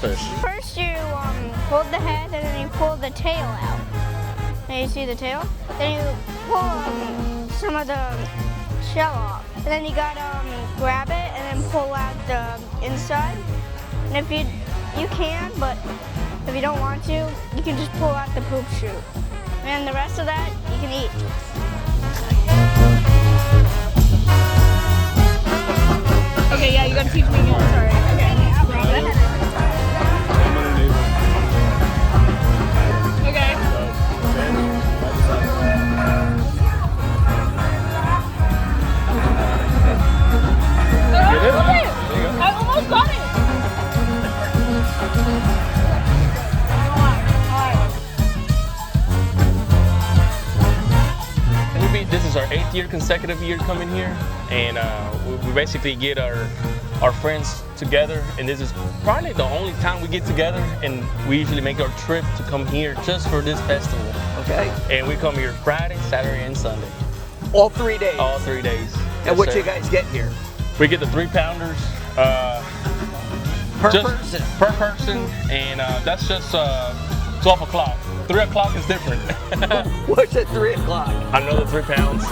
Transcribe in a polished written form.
crawfish? First you hold the head and then you pull the tail out. And you see the tail? Then you pull some of the shell off. And then you gotta grab it and then pull out the inside. And if you can, but if you don't want to, you can just pull out the poop chute. And the rest of that, you can eat. Okay, yeah, you gotta teach me again, sorry. Okay, go ahead. Okay. I almost got it! This is our 8th year, consecutive year coming here, and we basically get our friends together, and this is probably the only time we get together, and we usually make our trip to come here just for this festival. Okay. And we come here Friday, Saturday, and Sunday. All 3 days? All 3 days. And Yes, what sir. you guys get here? We get the 3-pounders. Per person? Per person, and that's just 12 o'clock. 3 o'clock is different. What's at 3 o'clock? Another 3 pounds.